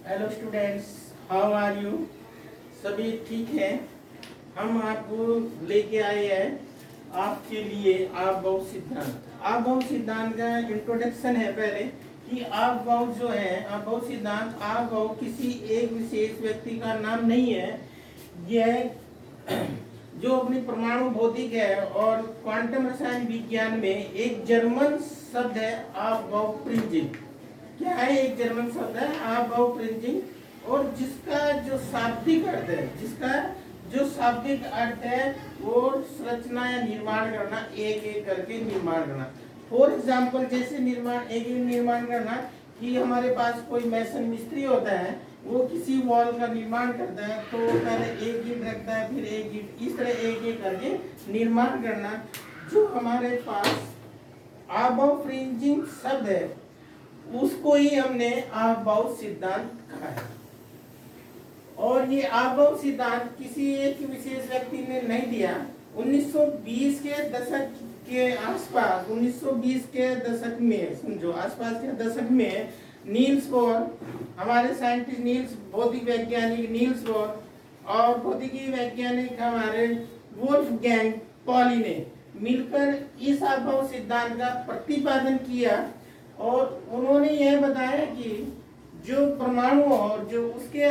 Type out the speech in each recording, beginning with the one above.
Hello students, how are you? सभी ठीक हैं? हम आपको लेके आए हैं आपके लिए आप बहु सिद्धांत। आप बहु सिद्धांत का इंट्रोडक्शन है पहले कि आप बहु जो है, आप बहु सिद्धांत आप बहु किसी एक विशेष व्यक्ति का नाम नहीं है। यह जो अपनी परमाणु भौतिक है और क्वांटम रसायन विज्ञान में एक जर्मन शब्द है आप बहु प्रिंजिंग। क्या है? एक जर्मन शब्द है आबाउ प्रिंटिंग, और जिसका जो शाब्दिक अर्थ है, वो संरचना या निर्माण करना, एक एक करके निर्माण करना। फॉर एग्जाम्पल, जैसे निर्माण एक एक निर्माण करना कि हमारे पास कोई मैसन मिस्त्री होता है, वो किसी वॉल का निर्माण करता है तो पहले एक ईंट रखता है, फिर एक ईंट, इस तरह एक एक करके निर्माण करना। जो हमारे पास आबाउ प्रिंजिंग शब्द है उसको ही हमने आबाउ सिद्धांत कहा है। और ये आबाउ सिद्धांत किसी एक विशेष व्यक्ति ने नहीं दिया। 1920 के दशक के आसपास, 1920 के दशक में, समझो आसपास के दशक में, नील्स बोर, हमारे साइंटिस्ट नील्स, भौतिक वैज्ञानिक नील्स बोर और भौतिकी वैज्ञानिक हमारे वोल्फगैंग पॉली ने मिलकर इस आबाउ सिद्धांत का प्रतिपादन किया। और उन्होंने यह बताया कि जो परमाणु और जो उसके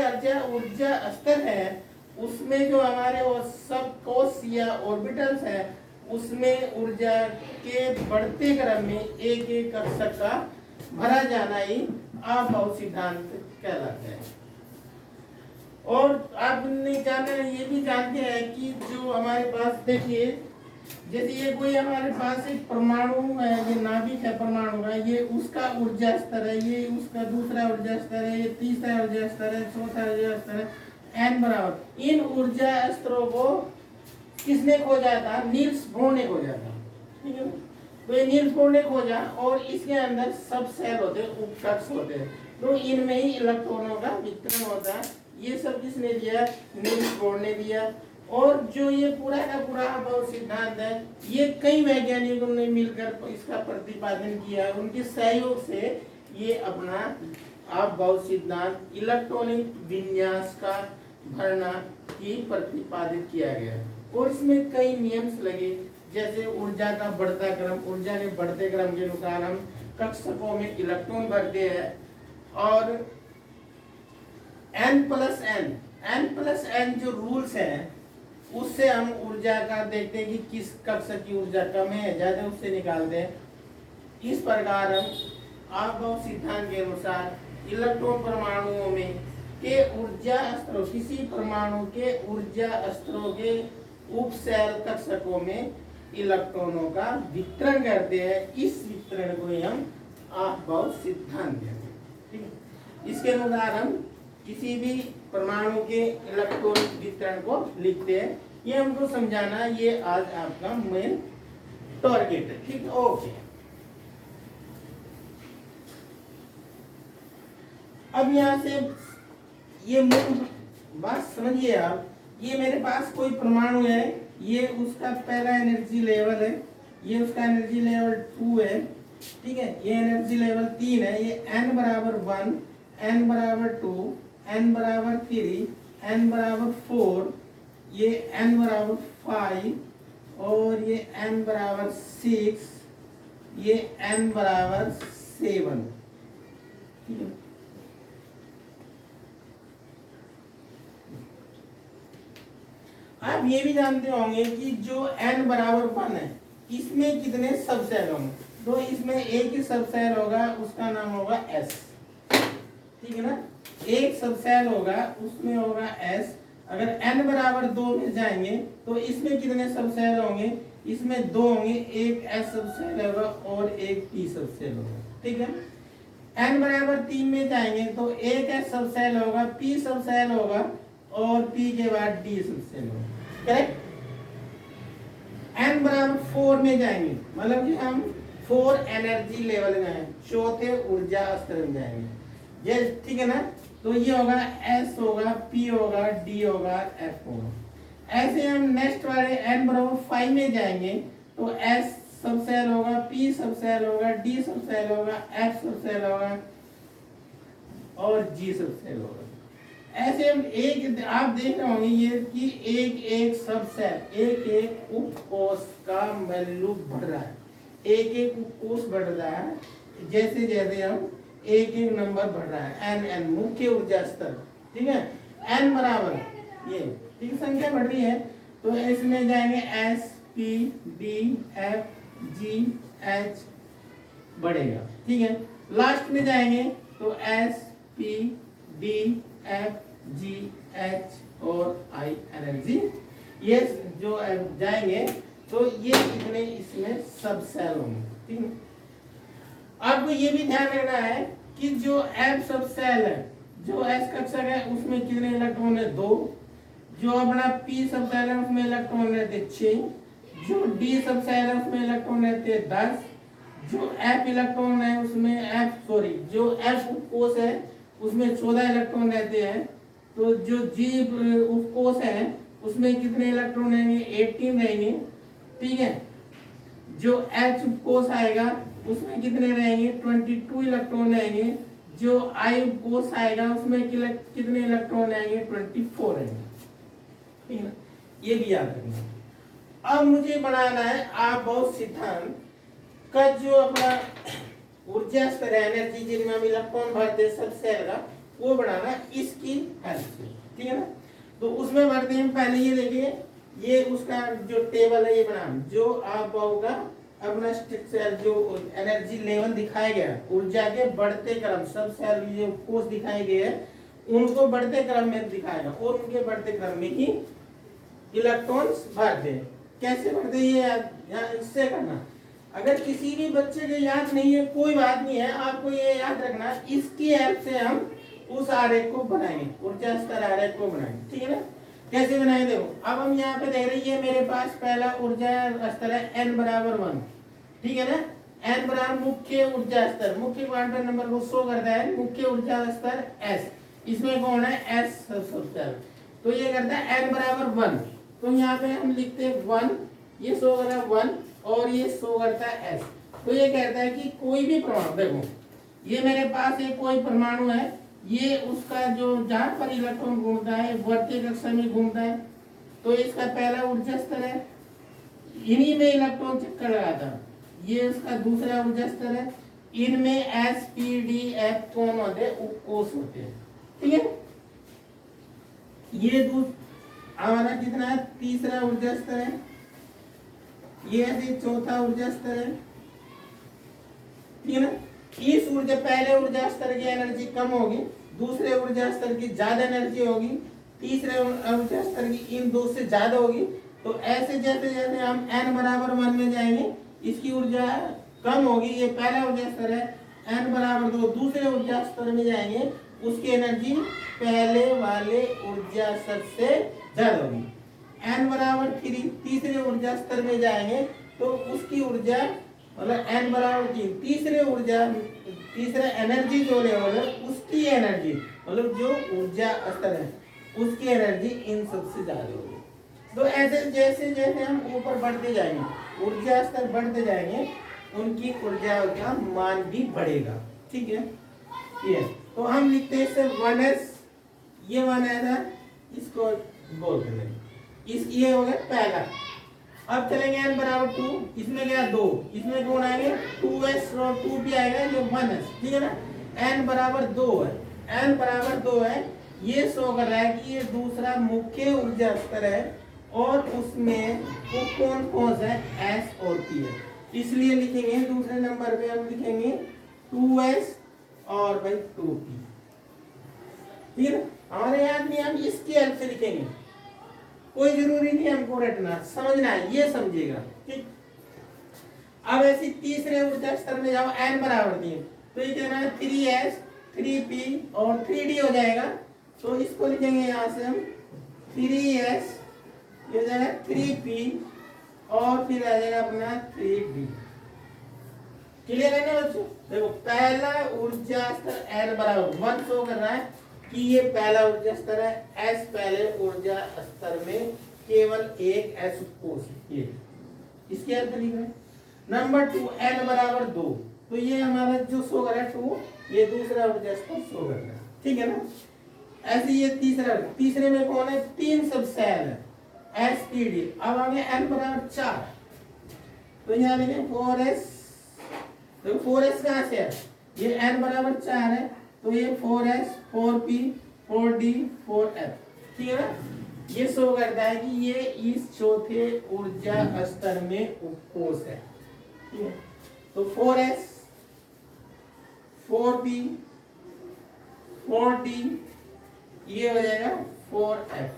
ऊर्जा स्तर है, उसमें जो हमारे वो सब कोश या ऑर्बिटल्स है, उसमें ऊर्जा के बढ़ते क्रम में एक एक कक्षक का भरा जाना ही आबाउ सिद्धांत कहलाता है। और आपने जाना, ये भी जानते हैं कि जो हमारे पास, देखिए, जैसे ये कोई हमारे पास एक परमाणु है, ये नाभिक है परमाणु का, ये उसका ऊर्जा स्तर है, ये उसका दूसरा ऊर्जा स्तर है, ये तीसरा ऊर्जा स्तर है, चौथा ऊर्जा स्तर है, n बराबर। इन ऊर्जा स्तरों को किसने खोजा था? नील्स बोर ने खोजा था। ठीक है, तो ये नील्स बोर ने खोजा और इसके अंदर सब सेल होते हैं, उपकक्ष होते हैं, तो इनमें ही इलेक्ट्रॉनों का वितरण होता है। ये सब किसने दिया? नील्स बोर ने दिया। और जो ये पूरा का पूरा आबाउ सिद्धांत है, ये कई वैज्ञानिकों ने मिलकर इसका प्रतिपादन किया। उनके सहयोग से ये अपना आबाउ सिद्धांत इलेक्ट्रॉनिक विन्यास का भरना की प्रतिपादित किया गया। और इसमें कई नियम लगे, जैसे ऊर्जा का बढ़ता क्रम, ऊर्जा के बढ़ते क्रम के अनुसार हम कक्षकों में इलेक्ट्रॉन भरते हैं। और n+n जो रूल्स हैं, उससे हम ऊर्जा का देखते हैं कि किस कक्षक की ऊर्जा कम है ज्यादा, उससे निकालते हैं। इस प्रकार हम आबाउ सिद्धांत के अनुसार इलेक्ट्रॉन परमाणुओं में के ऊर्जा स्तरों, किसी परमाणु के ऊर्जा स्तरों के उपसेल कक्षकों में इलेक्ट्रॉनों का वितरण करते हैं। इस वितरण को ही हम आबाउ सिद्धांत कहते हैं। ठीक है, इसके अनुसार हम किसी भी परमाणु के इलेक्ट्रॉन वितरण को लिखते हैं। ये हमको समझाना, ये आज आपका मेन टारगेट है। ठीक है, ओके। अब यहाँ से ये मूल बात समझिए आप। ये मेरे पास कोई परमाणु है, ये उसका पहला एनर्जी लेवल है, ये उसका एनर्जी लेवल 2 है। ठीक है, ये एनर्जी लेवल 3 है। ये n बराबर 1, n बराबर 2, n बराबर 3, n बराबर 4, ये n बराबर 5, और ये n बराबर 6, ये n बराबर 7। ठीक है, आप ये भी जानते होंगे कि जो n बराबर 1 है, इसमें कितने सबसेल होंगे? तो इसमें एक ही सबसेल होगा, उसका नाम होगा s। ठीक है ना, एक सबसेल होगा, उसमें होगा s। अगर n बराबर 2 में जाएंगे तो इसमें कितने सबसेल होंगे? इसमें 2 होंगे, एक s सबसेल होगा और एक p सबसेल होगा। ठीक है, n बराबर 3 में जाएंगे तो एक s सबसेल होगा, p सबसेल होगा और p के बाद d सबसेल होगा। करेक्ट। n बराबर 4 में जाएंगे, मतलब कि हम 4 एनर्जी लेवल में हैं, चौथे ऊर्जा स्तर में जाएंगे। ये ठीक है ना, तो ये होगा s होगा, p होगा, d होगा, f होगा। ऐसे हम नेक्स्ट वाले n बराबर 5 में जाएंगे तो s सबसेल होगा, p सबसेल होगा, d सबसेल होगा, f सबसेल होगा, और जी सबसेल होगा। ऐसे हम एक आप देख रहे होंगे ये कि एक एक सब सेल, एक एक उपकोष का वैल्यू बढ़ रहा है, एक एक उपकोष बढ़ रहा है जैसे जैसे हम एक एक नंबर बढ़ रहा है, एन एन मुख्य ऊर्जा स्तर, ठीक है, एन बराबर ये ठीक संख्या बढ़ रही है, तो इसमें जाएंगे S P D F G H बढ़ेगा, ठीक है। लास्ट में जाएंगे तो S P D F G H और आई एनर्जी, ये जो जाएंगे तो ये कितने इसमें सब सेल होंगे, ठीक है। आपको ये भी ध्यान रखना है कि जो एफ सब सेल है, जो एस कक्षक है उसमें कितने इलेक्ट्रॉन है, 2। जो अपना पी सब सेल है उसमें इलेक्ट्रॉन रहते 6। जो डी सब सेल है उसमें इलेक्ट्रॉन रहते 10। जो एफ इलेक्ट्रॉन है उसमें जो एफ उपकोष है उसमें 14 इलेक्ट्रॉन रहते हैं। तो जो जी उपकोष है उसमें कितने इलेक्ट्रॉन रहेंगे, 18 रहेंगे, ठीक है। जो एच उपकोष आएगा उसमें कितने रहेंगे, 22 इलेक्ट्रॉन रहेंगे। जो आई उपकोष आएगा उसमें कितने इलेक्ट्रॉन रहेंगे, 24 रहेंगे, ठीक है। ये भी याद रखना। अब मुझे बनाना है आप सिद्धांत का जो अपना ऊर्जा स्तर है, एनर्जी जिनमें हम इलेक्ट्रॉन भरते हैं सब सेल का, वो बनाना इसकी हेल्प से, ठीक है ना। तो उसमें भरते हैं पहले, ये देखिए ये उसका जो टेबल है ये बना, जो आप होगा अपना स्ट्रक्चर जो एनर्जी लेवल दिखाया गया, ऊर्जा के बढ़ते क्रम, सब सेल जो कोष दिखाए गए हैं उनको बढ़ते क्रम में दिखाएगा और उनके बढ़ते क्रम में ही इलेक्ट्रॉन्स भरते हैं। कैसे भरते हैं इससे करना, अगर किसी भी बच्चे को याद नहीं है कोई बात नहीं है, आपको ये याद रखना, इसकी हेल्प से हम उस आरेख को बनाएंगे, ऊर्जा स्तर आरेख को बनाएंगे, ठीक है ना। कैसे बनाए देखो, अब हम यहाँ पे देख रहे हैं मेरे पास पहला ऊर्जा स्तर है n बराबर 1, ठीक है ना। n बराबर मुख्य ऊर्जा स्तर, मुख्य क्वांटम नंबर को शो करता है मुख्य ऊर्जा स्तर s, इसमें कौन है s सब, तो ये करता है n बराबर 1, तो यहाँ पे हम लिखते हैं 1, ये शो कर रहा है 1 और ये शो करता है s। तो ये कहता है कि कोई भी परमाणु, देखो ये मेरे पास एक कोई परमाणु है, ये उसका जो जहां पर इलेक्ट्रॉन घूमता है वर्तीय कक्षा में घूमता है, तो इसका पहला ऊर्जा स्तर है, इन्हीं में इलेक्ट्रॉन चक्कर लगाता है, ये उसका दूसरा ऊर्जा स्तर है, इनमें एस पी डी एफ कौन होते हैं, उपकोष होते हैं, ठीक है। ये हमारा कितना है, तीसरा ऊर्जा स्तर है, ये ऐसे चौथा ऊर्जा स्तर है, ठीक है ना। इस ऊर्जा पहले ऊर्जा स्तर की एनर्जी कम होगी, दूसरे ऊर्जा स्तर की ज्यादा एनर्जी होगी, तीसरे ऊर्जा स्तर की इन दो से ज्यादा होगी। तो ऐसे जैसे जैसे हम n बराबर 1 में जाएंगे इसकी ऊर्जा कम होगी, ये पहला ऊर्जा स्तर है, n बराबर 2 दूसरे ऊर्जा स्तर में जाएंगे उसकी एनर्जी पहले वाले ऊर्जा स्तर से ज्यादा होगी। n बराबर 3 तीसरे ऊर्जा स्तर में जाएंगे तो उसकी ऊर्जा मतलब n बराबर 3 तीसरा एनर्जी जो लेवल है उसकी एनर्जी मतलब जो ऊर्जा स्तर है उसकी एनर्जी इन सबसे ज्यादा होगी। तो ऐसे जैसे जैसे हम ऊपर बढ़ते जाएंगे, ऊर्जा स्तर बढ़ते जाएंगे, उनकी ऊर्जा का मान भी बढ़ेगा, ठीक है। ये तो हम लिखते हैं इसे 1s, ये 1 है, इसको बोल देंगे इस, ये हो गया पहला। अब चलेंगे n बराबर 2, इसमें क्या 2, इसमें कौन आएंगे 2s और 2 भी आएगा जो 1s, ठीक है ना। n बराबर 2 है, n बराबर 2 है, ये शो कर रहा है कि ये दूसरा मुख्य ऊर्जा स्तर है और उसमें वो कौन कौन सा है s और p है, इसलिए लिखेंगे दूसरे नंबर पे हम लिखेंगे 2s और भाई 2p, ठीक है। हमारे याद नहीं, हम इसकी हेल्प से लिखेंगे, कोई जरूरी नहीं हमको रटना, समझना है, ये समझेगा, ठीक। अब ऐसे तीसरे ऊर्जा स्तर में जाओ, n बराबर दिए तो ये कहना है 3s 3p और 3d हो जाएगा, तो इसको लिखेंगे यहाँ से हम 3s, ये हो जाएगा 3p और फिर आ जाएगा अपना 3d। क्लियर है ना बच्चों। देखो पहला ऊर्जा स्तर n बराबर 1 शो कर रहा है कि ये पहला ऊर्जा स्तर है, s पहले ऊर्जा स्तर में केवल एक s उपकोष, ये इसके अर्थ लिख रहे हैं। नंबर 2 n बराबर 2, तो ये हमारा जो शो कर रहा है 2, ये दूसरा ऊर्जा स्तर शो कर रहा है। ठीक है ना। ऐसे ये तीसरे में कौन है, 3 सब सेल है SPD। अब आगे n बराबर 4, तो यहाँ लिखें 4s। तो 4s कहाँ से है, ये n बराबर 4 है, तो ये 4s 4p 4d 4f, ठीक है ना। ये शो करता है कि ये इस चौथे ऊर्जा स्तर में उपकोष है, ठीक है। तो 4s 4p 4d ये हो जाएगा 4f।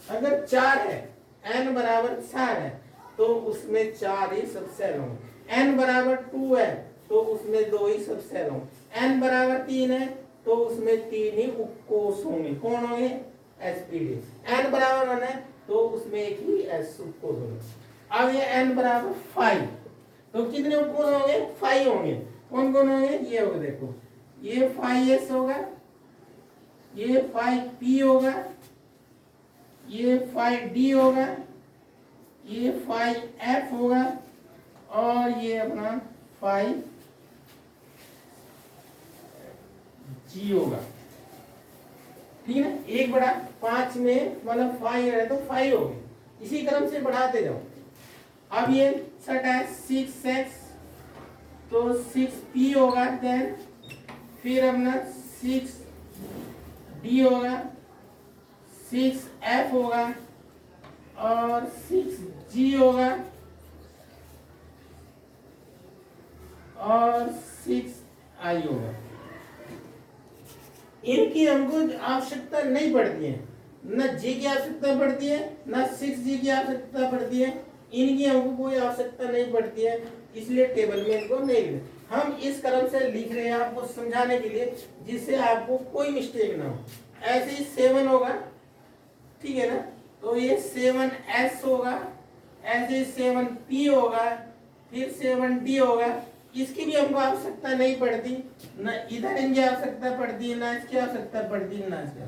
अगर 4 है, n बराबर 4 है, तो उसमें 4 ही सबसेल होंगे। n बराबर 2 है, तो उसमें 2 ही सबसेल होंगे। n बराबर 3 है, तो उसमें 3 ही उपकोष होंगे। कौन होंगे, SPD। n बराबर 1 है, तो उसमें एक ही s उपकोष होंगे। अब ये n बराबर 5, तो कितने उपकोष होंगे, 5 होंगे। कौन कौन होंगे, ये होगा, देखो ये 5s होगा, ये 5p होगा, ये 5d होगा, ये 5f होगा, और ये अपना 5g होगा, ठीक है ना। एक बड़ा 5 में मतलब 5 है तो 5 हो गए, इसी क्रम से बढ़ाते जाओ। अब ये छठा है 6x, तो 6p होगा, देन फिर अपना 6d होगा, 6f होगा, और 6g होगा, और 6i होगा। इनकी हमको आवश्यकता नहीं पड़ती है, न g की आवश्यकता पड़ती है, न 6g की आवश्यकता पड़ती है। इनकी हमको कोई आवश्यकता नहीं पड़ती है, इसलिए टेबल में इनको नहीं लिख। हम इस क्रम से लिख रहे हैं आपको समझाने के लिए, जिससे आपको कोई मिस्टेक ना हो। ऐसे ही 7 होगा, ठीक है ना, तो ये 7s होगा, ऐसे 7p होगा, फिर 7d होगा। इसकी भी हमको आवश्यकता नहीं पड़ती, न इधर इनकी आवश्यकता पड़ती है, ना इसकी आवश्यकता पड़ती है, ना इसकी,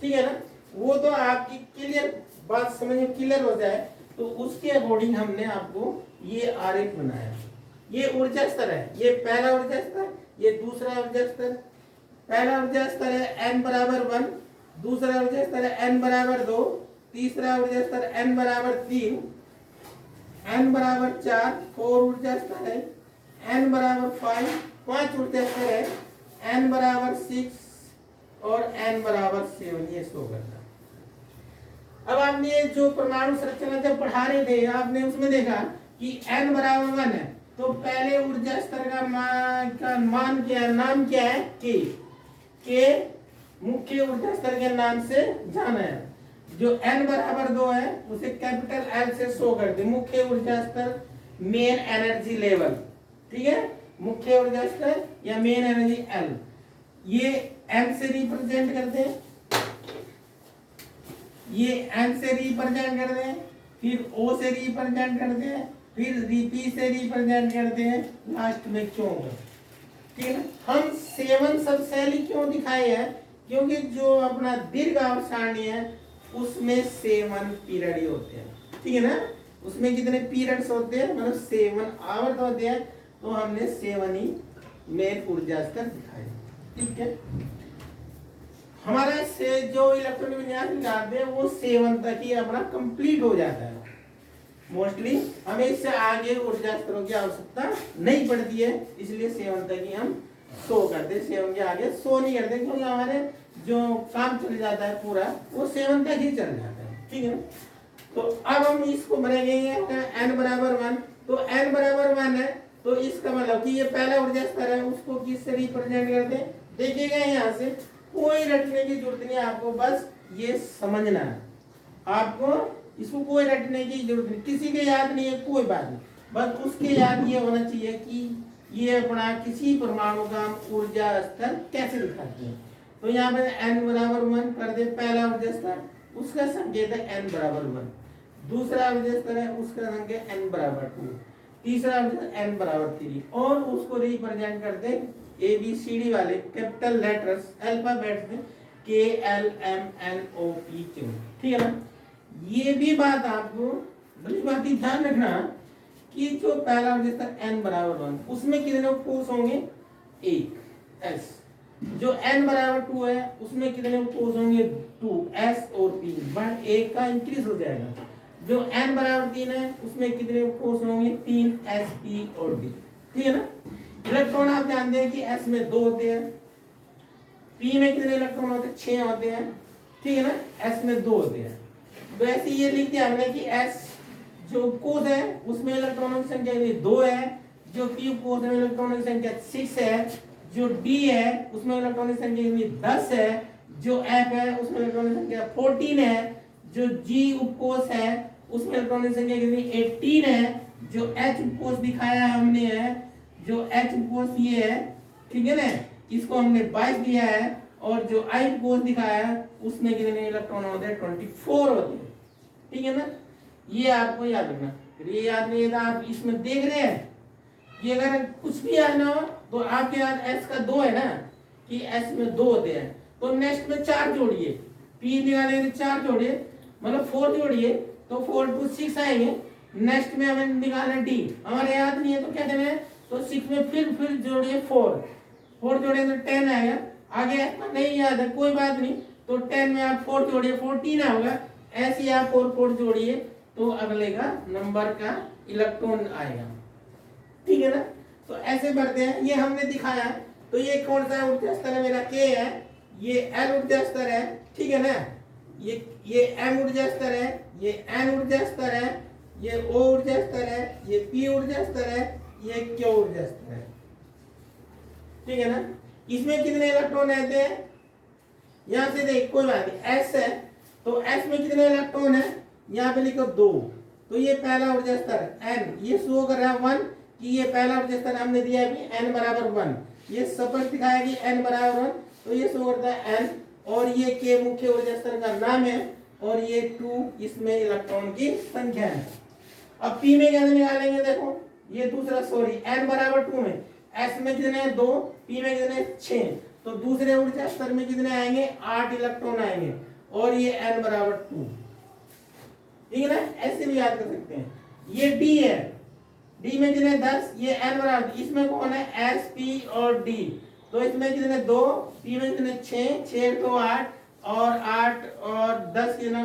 ठीक है ना। वो तो आपकी क्लियर बात समझ में क्लियर हो जाए, तो उसके अकॉर्डिंग हमने आपको ये आरेख बनाया। ये ऊर्जा स्तर है, ये पहला ऊर्जा स्तर, ये दूसरा ऊर्जा स्तर। पहला ऊर्जा स्तर है n बराबर 1, दूसरा ऊर्जा स्तर है n बराबर 2, तीसरा ऊर्जा स्तर n बराबर 3, n बराबर 4 4 ऊर्जा स्तर है, n बराबर 5 5 ऊर्जा स्तर है, n बराबर 6 और n बराबर 7 ये शो करता है। अब आपने जो परमाणु संरचना जब पढ़ा रहे थे, आपने उसमें देखा कि n बराबर 1 है, तो पहले ऊर्जा स्तर का मान क्या है, नाम क्या है, के मुख्य ऊर्जा स्तर के नाम से जाना है। जो n बराबर 2 है उसे कैपिटल L से शो कर दे, मुख्य ऊर्जा स्तर, मेन एनर्जी लेवल, ठीक है, मुख्य ऊर्जा स्तर या मेन एनर्जी L। ये M से रिप्रेजेंट करते हैं, ये N से रिप्रेजेंट करते हैं, फिर O से रिप्रेजेंट करते हैं, फिर P से रिप्रेजेंट करते हैं, लास्ट में क्यों होगा, ठीक है ना। हम 7 सब सेल क्यों दिखाए हैं, क्योंकि जो अपना दीर्घ आवर्त सारणी है उसमें 7 पीरियड ही होते हैं, ठीक है ना। उसमें कितने पीरियड्स होते हैं, मतलब 7 आवर्त होते हैं, तो हमने 7 ही मेन ऊर्जा स्तर दिखाए, ठीक है। हमारा से जो इलेक्ट्रॉनिक विन्यास निकालते हैं वो 7 तक ही अपना कंप्लीट हो जाता है। मोस्टली हमें इससे आगे ऊर्जा स्तरों की आवश्यकता नहीं पड़ती है, इसलिए 7 तक ही हम शो करते हैं, 7 के आगे शो नहीं करते, क्योंकि हमारे जो काम चल जाता है पूरा वो 7 तक ही चल जाता है, ठीक है। तो अब हम इसको बनाएंगे n बराबर 1, तो n बराबर 1 है, तो इसका मतलब कि ये पहला ऊर्जा स्तर है, उसको किससे रिप्रेजेंट करते हैं, देखिएगा यहाँ से कोई रटने की जरूरत नहीं है, आपको बस ये समझना है, आपको इसको कोई रटने की जरूरत नहीं, किसी के याद नहीं है कोई बात नहीं, बस उसके याद ये होना चाहिए कि ये अपना किसी परमाणु का ऊर्जा स्तर कैसे दिखाते हैं। तो यहाँ पे n बराबर 1 कर दे, पहला ऊर्जा स्तर उसका संकेत है n बराबर 1, दूसरा ऊर्जा स्तर है उसका संकेत n बराबर 2, तीसरा ऊर्जा n बराबर 3, और उसको रिप्रेजेंट करते ABCD वाले कैपिटल लेटर्स अल्फाबेट में KLMNOPQ, ठीक है ना। ये भी बात आपको बड़ी बात ही ध्यान रखना कि जो पहला ऊर्जा स्तर n बराबर 1 उसमें कितने कोष होंगे, 1 s, जो n बराबर 2 है उसमें कितने फोर्स होंगे 2 s और p, बट एक का इंक्रीज हो जाएगा। जो n बराबर 3 है उसमें कितने फोर्स होंगे 3 s p और d, ठीक है ना। इलेक्ट्रॉन आप जानते हैं कि s में 2 होते हैं, p में कितने इलेक्ट्रॉन होते हैं 6 होते हैं, ठीक है ना, s में 2 होते हैं। तो ऐसे ये लिख दिया हमने कि s जो कोस है उसमें इलेक्ट्रॉनों की संख्या 2 है, जो p कोस में इलेक्ट्रॉनों की संख्या 6 है, जो d है उसमें इलेक्ट्रॉन की संख्या 10 है, जो f है उसमें इलेक्ट्रॉन की संख्या 14 है, जो g उपकोष है उसमें इलेक्ट्रॉन की संख्या कितनी 18 है, जो h उपकोष दिखाया हमने है, जो h उपकोष ये है, ठीक है ना, इसको हमने 22 दिया है, और जो I उपकोष दिखाया है उसमें कितने इलेक्ट्रॉन होते हैं 24 होते हैं, ठीक है ना। ये आपको याद रखना। फिर ये याद नहीं है तो आप इसमें देख रहे हैं कि अगर कुछ भी याद ना हो तो आपके याद s का 2 है ना, कि s में 2 होते हैं, तो नेक्स्ट में 4 जोड़िए, p निकालेंगे 4 जोड़िए, मतलब 4 जोड़िए तो 4 to 6 आएंगे। नेक्स्ट में हमें निकालना d, हमारे याद नहीं है तो क्या करना है, तो 6 में फिर जोड़िए 4 जोड़े तो 10 आएगा। आगे नहीं याद है कोई बात नहीं, तो 10 में आप 4 जोड़िए 14 आएगा, ऐसे आप 4 जोड़िए तो अगले का नंबर का इलेक्ट्रॉन आएगा, ठीक है ना। तो ऐसे बढ़ते हैं, ये हमने दिखाया। तो ये कौन सा ऊर्जा स्तर है, मेरा K है, ये L ऊर्जा स्तर है, ठीक है ना, ये M ऊर्जा स्तर है, ये N ऊर्जा स्तर है, ये O ऊर्जा स्तर है, ये P ऊर्जा स्तर है, ये Q ऊर्जा स्तर है, ठीक है ना। इसमें कितने इलेक्ट्रॉन रहते हैं, यहां से देख कोई बात नहीं, S है तो S में कितने इलेक्ट्रॉन है, यहाँ पे लिखो 2, तो ये पहला ऊर्जा स्तर n, ये शो कर रहा है 1 कि ये पहला ऊर्जा स्तर हमने दिया है कि n बराबर 1, ये स्पष्ट दिखाया कि n बराबर 1, तो ये शो करता है n, और ये k मुख्य ऊर्जा स्तर का नाम है, और ये 2 इसमें इलेक्ट्रॉन की संख्या है। अब p में कैसे निकालेंगे, देखो ये दूसरा सॉरी n बराबर 2 में s में कितने हैं 2, p में कितने 6, तो दूसरे ऊर्जा स्तर में कितने आएंगे 8 इलेक्ट्रॉन आएंगे, और ये n बराबर 2, ठीक है ना, ऐसे भी याद कर सकते हैं। ये D है, D में कितने 10, ये N बराबर, इसमें कौन है S P और D, तो इसमें कितने 2, P में कितने 6, 6 तो 8, और 8 और 10 कितने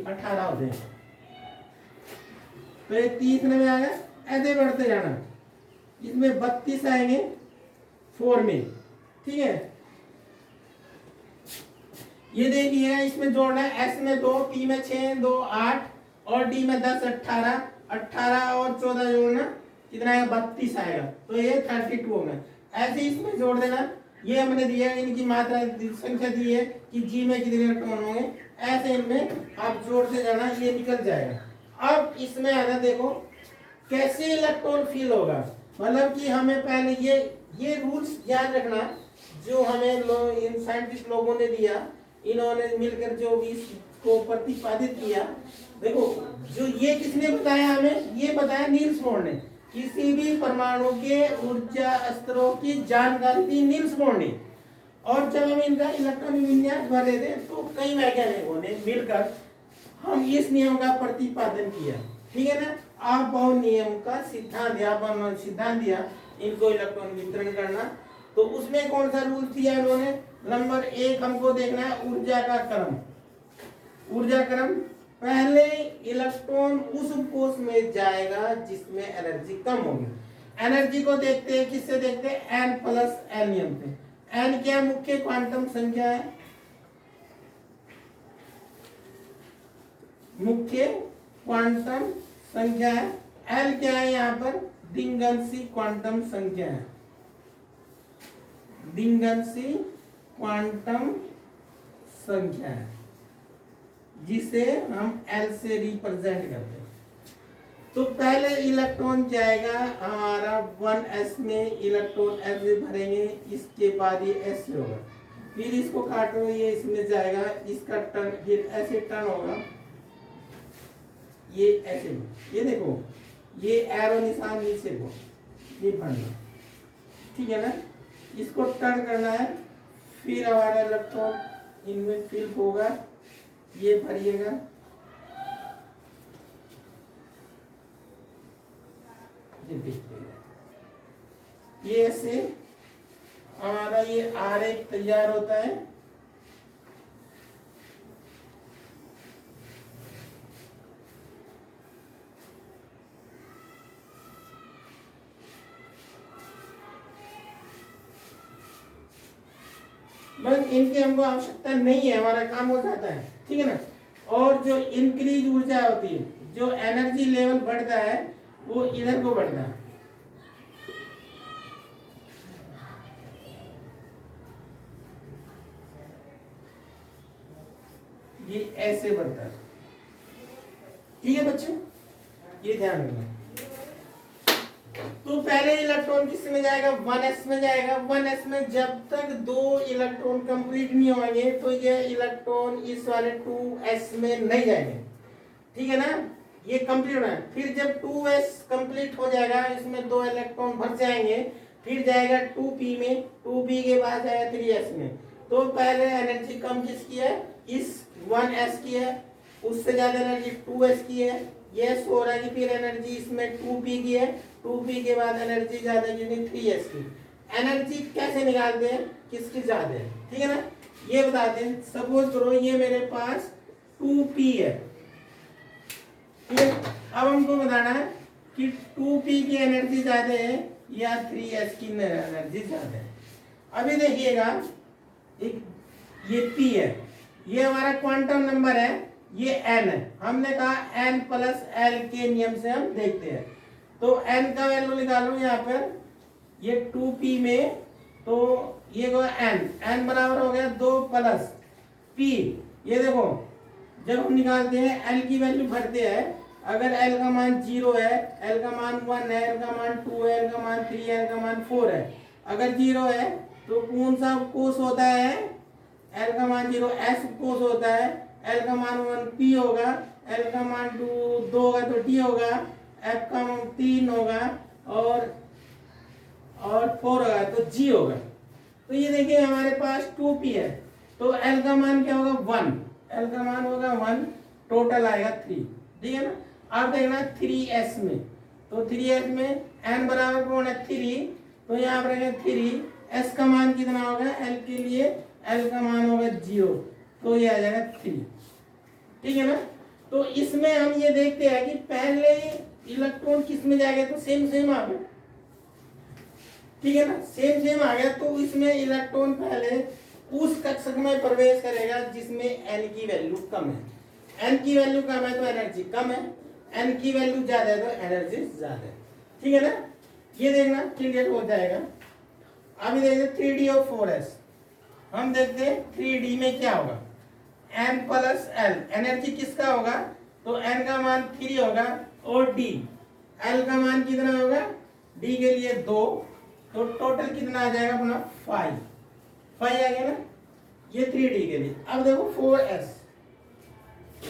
18 होते हैं, तो ये 30 में आ गया। ऐसे बढ़ते जाना, इसमें 32 आएंगे 4 में, ठीक है। ये देखिए इसमें जोड़ना है, S में 2, P में 6, 2 8, और D में 10 18, 18 और 14 जोड़ना कितना आएगा 32 आएगा, तो ये 32 होगा। ऐसे इसमें जोड़ देना, ये हमने दिया है इनकी मात्रा संख्या दी है कि G में कितने इलेक्ट्रॉन होंगे, ऐसे इनमें आप जोड़ते जाना, ये निकल जाएगा। अब इसमें आना देखो कैसे इलेक्ट्रॉन फील होगा, मतलब कि हमें पहले ये रूल्स याद रखना जो हमें इन साइंटिस्ट लोगों ने दिया, इन्होंने मिलकर जो भी इसको प्रतिपादित किया। देखो जो ये किसने बताया हमें, ये बताया नील्स बोर ने, किसी भी परमाणु के ऊर्जा स्तरों की जानकारी दी नील्स बोर ने, और जब हम इनका इलेक्ट्रॉन विन्यास भर रहे थे तो कई वैज्ञानिकों ने मिलकर हम इस नियम का प्रतिपादन किया, ठीक है ना। आप नियम का सिद्धांत दिया इनको इलेक्ट्रॉन वितरण करना, तो उसमें कौन सा रूल दिया इन्होंने, नंबर 1 हमको देखना है ऊर्जा का क्रम। ऊर्जा क्रम, पहले इलेक्ट्रॉन उस कोष में जाएगा जिसमें एनर्जी कम होगी। एनर्जी को देखते हैं, किससे देखते हैं, n प्लस n नियम से। n क्या मुख्य क्वांटम संख्या है, मुख्य क्वांटम संख्या है। l क्या है, यहाँ पर डिंगनसी क्वांटम संख्या है, डिंगनसी क्वांटम संख्या है, जिसे हम L से रिप्रेजेंट करते हैं। तो पहले इलेक्ट्रॉन जाएगा हमारा 1s में, इलेक्ट्रॉन ऐसे भरेंगे, इसके बाद ये ऐसे होगा, फिर इसको काटो, ये इसमें जाएगा, इसका टर्न फिर ऐसे टर्न होगा, ये ऐसे, ये देखो ये एरो निशान नीचे को ये भरना, ठीक है ना। इसको टर्न करना है, फिर हमारा इलेक्ट्रॉन इनमें फिल होगा, ये भरिएगा, ये ऐसे हमारा ये आरेख तैयार होता है। बस इनकी हमको आवश्यकता नहीं है, हमारा काम हो जाता है, ठीक है ना। और जो इंक्रीज ऊर्जा होती है, जो एनर्जी लेवल बढ़ता है वो इधर को बढ़ता है, ये ऐसे बढ़ता है, ठीक है बच्चों, ये ध्यान रखना। तो पहले इलेक्ट्रॉन किस में जाएगा, 1s में जाएगा। 1s में जब तक 2 इलेक्ट्रॉन कंप्लीट नहीं होंगे तो ये इलेक्ट्रॉन इस वाले 2s में नहीं जाएंगे, ठीक है ना, ये कंप्लीट होना है। फिर जब 2s कंप्लीट हो जाएगा, इसमें 2 इलेक्ट्रॉन भर जाएंगे, फिर जाएगा 2p में, 2p के बाद जाएगा 3s में। तो पहले एनर्जी कम किसकी है, इस 1s की है, उससे ज्यादा एनर्जी 2s की है, ये हो रहा है कि फिर एनर्जी इसमें 2p की है, 2p के बाद एनर्जी ज्यादा की 3s की। एनर्जी कैसे निकालते हैं, किसकी ज्यादा है, ठीक है ना, ये बताते हैं। सपोज करो ये मेरे पास 2p है, ठीक है। अब हमको बताना है कि 2p की एनर्जी ज्यादा है या 3s की एनर्जी ज्यादा है। अभी देखिएगा, एक ये p है, ये हमारा क्वांटम नंबर है, ये n है। हमने कहा n प्लस l के नियम से हम देखते हैं। तो n का वैल्यू निकालो यहाँ पर, ये 2p में, तो ये n बराबर हो गया 2 प्लस p। ये देखो जब हम निकालते हैं l की वैल्यू भरते हैं, अगर l का मान 0 है, l का मान 1 है, l का मान 2 है, l का मान 3 है, l का मान 4 है, अगर 0 है तो कौन सा कोष होता है, l का मान 0 s कोष होता है, l का मान 1 p होगा, l का मान 2 होगा तो d होगा, f का मान 3 होगा और 4 होगा तो g होगा। तो ये देखिए हमारे पास 2p है, तो l का मान क्या होगा 1, l का मान होगा 1, टोटल आएगा 3, ठीक है ना। अब देखना 3s में, तो 3s में n बराबर कौन है 3, तो यहाँ पर रहेगा 3, s का मान कितना होगा l के लिए, l का मान होगा 0, तो ये आ जाएगा 3, ठीक है ना। तो इसमें हम ये देखते हैं कि पहले इलेक्ट्रॉन किस में जाएगा, तो सेम आ गया, ठीक है ना, सेम आ गया। तो इसमें इलेक्ट्रॉन पहले उस कक्षक में प्रवेश करेगा जिसमें n की वैल्यू कम है। n की वैल्यू कम है तो एनर्जी कम है, n की वैल्यू ज्यादा है तो एनर्जी ज्यादा है, ठीक है ना। ये देखना क्लियर हो जाएगा। अभी देखते 3d और 4s, हम देखते हैं 3d में क्या होगा, n प्लस l, एनर्जी किसका होगा, तो n का मान 3 होगा और d, l का मान कितना होगा, d के लिए 2, तो टोटल कितना आ जाएगा अपना 5 आ गया ना, ये 3d के लिए। अब देखो 4s,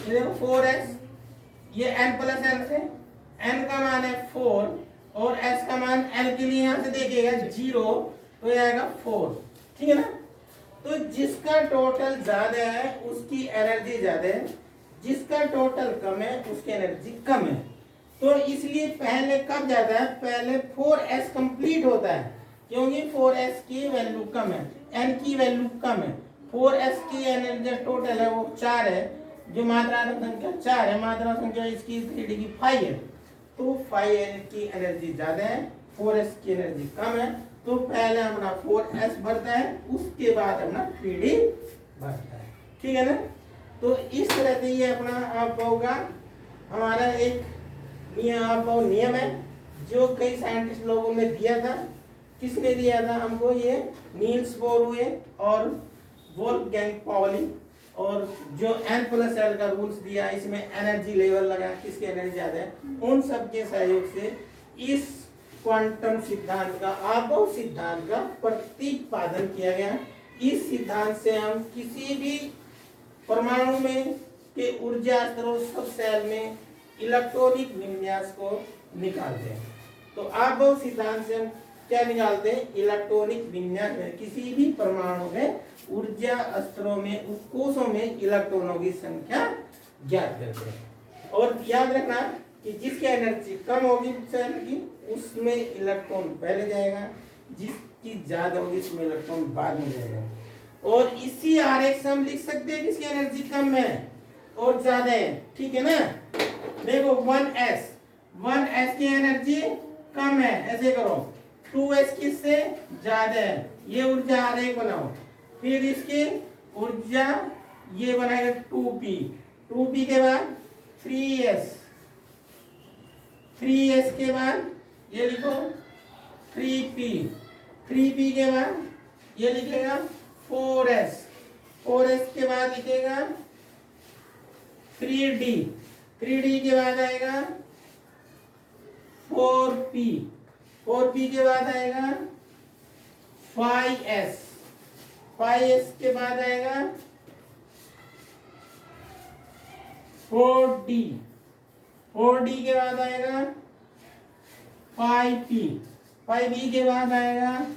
ये देखो 4s, ये n प्लस l से, n का मान है 4 और s का मान l के लिए यहाँ से देखिएगा 0, तो ये आएगा 4, ठीक है ना। तो जिसका टोटल ज्यादा है उसकी एनर्जी ज्यादा है, जिसका टोटल कम है उसकी एनर्जी कम है। तो इसलिए पहले कब जाता है, पहले 4s कंप्लीट होता है, क्योंकि 4s की वैल्यू कम है, n की वैल्यू कम है। 4s की एनर्जी टोटल है वो 4 है, जो मात्रात्मक संख्या 4 है, मात्रा संख्या इसकी 3d की 5 है, तो 5 की एनर्जी ज्यादा है, 4s की एनर्जी कम है। तो पहले अपना 4s भरता है, उसके बाद अपना 3d भरता है, ठीक है ना। तो इस तरह से ये अपना आप होगा हमारा एक नियम है जो कई साइंटिस्ट लोगों ने दिया था। किसने दिया था हमको, ये नील्स बोर हुए और वोल्फगैंग पाउली, और जो n प्लस l का रूल्स दिया, इसमें एनर्जी लेवल लगा किसकी एनर्जी ज्यादा है, उन सब के सहयोग से इस क्वांटम सिद्धांत का, आबोह सिद्धांत का प्रतिपादन किया गया। इस सिद्धांत से हम किसी भी परमाणु में के ऊर्जा स्तरों सब सेल में इलेक्ट्रॉनिक विन्यास को निकालते हैं। तो आबोह सिद्धांत से हम क्या निकालते हैं, इलेक्ट्रॉनिक विन्यास में किसी भी परमाणु में ऊर्जा स्तरों में, उस कोषों में इलेक्ट्रॉनों की संख्या ज्ञात करते हैं। और याद रखना कि जिसकी एनर्जी कम होगी सेल की, उसमें इलेक्ट्रॉन पहले जाएगा, जिस इसकी ज्यादा होगी, इसमें इलेक्ट्रॉन बाद में जाएगा। और इसी आरेख से हम लिख सकते हैं कि इसकी एनर्जी कम है और ज्यादा है, ठीक है ना। देखो 1s की एनर्जी कम है, ऐसे करो। 2s किससे ज्यादा है, ये ऊर्जा आरेख बनाओ। फिर इसकी ऊर्जा ये बनाएगा 2p के बाद 3s के बाद ये लिखो 3p के बाद ये लिखेगा 4s के बाद लिखेगा 3d के बाद आएगा 4p के बाद आएगा 5s के बाद आएगा 4d के बाद आएगा 5p के बाद आएगा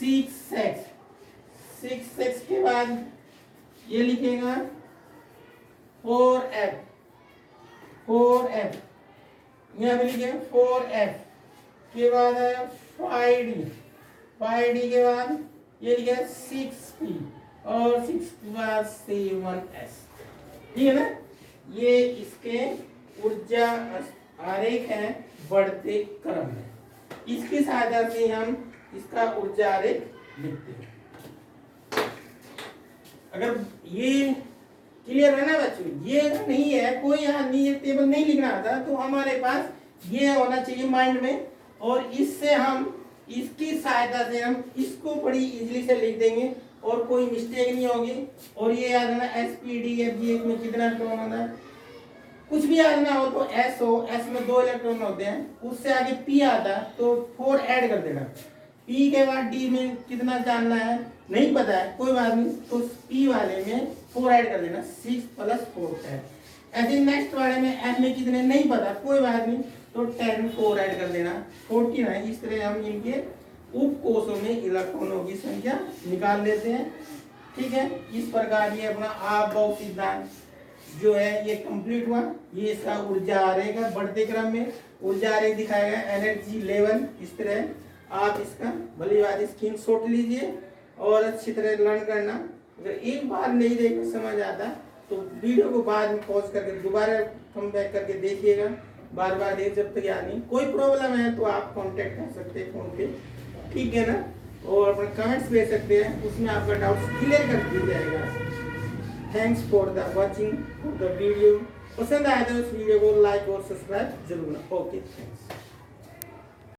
6x के बाद ये लिखेगा 4f यहाँ पे लिखेगा 4f के बाद आएगा 5d के बाद ये लिखेगा 6p और 6 के बाद 7s, ठीक है ना। ये इसके ऊर्जा आरेख है बढ़ते क्रम में, इसकी सहायता से हम इसका ऊर्जा आरेख लिखते हैं। अगर ये क्लियर है ना बच्चों, ये नहीं है कोई आदमी ये टेबल नहीं लिखना आता तो हमारे पास ये होना चाहिए माइंड में, और इससे हम इसकी सहायता से हम इसको बड़ी इजीली से लिख देंगे और कोई मिस्टेक नहीं होगी। और ये याद रखना sp-d-f-g में कितना इलेक्ट्रॉन होता है, कुछ भी याद ना हो तो s हो, s में 2 इलेक्ट्रॉन होते हैं, उससे आगे p आता है तो 4 ऐड कर देना। p के बाद d में कितना जानना है नहीं पता है कोई बात नहीं, तो p वाले में 4 ऐड कर देना, 6 + 4 10। ऐसे नेक्स्ट वाले में m में कितने नहीं पता कोई बात नहीं, तो 10 4 ऐड कर देना 14 है। इस तरह हम इनके उप कोषों में इलेक्ट्रॉनों की संख्या निकाल लेते हैं, ठीक है। इस प्रकार ये अपना आपबॉक्स सिद्धांत जो है ये कंप्लीट हुआ। ये इसका ऊर्जा आरेख है बढ़ते क्रम में, ऊर्जा आरेख दिखाएगा एनर्जी लेवल। इस तरह आप इसका भली बात स्क्रीनशॉट लीजिए और अच्छी तरह लर्न करना। अगर एक बार नहीं देख समझ आता तो वीडियो को बाद में पॉज करके दोबारा कम बैक करके देखिएगा, बार बार देख जब तक याद नहीं। कोई प्रॉब्लम है तो आप कांटेक्ट कर सकते हैं फोन पे, ठीक है ना, और अपने कमेंट्स भेज सकते हैं, उसमें आपका डाउट क्लियर कर दिया जाएगा। Thanks for the watching the video. पसंद आया तो इस वीडियो को लाइक और सब्सक्राइब जरूर करना। Okay thanks.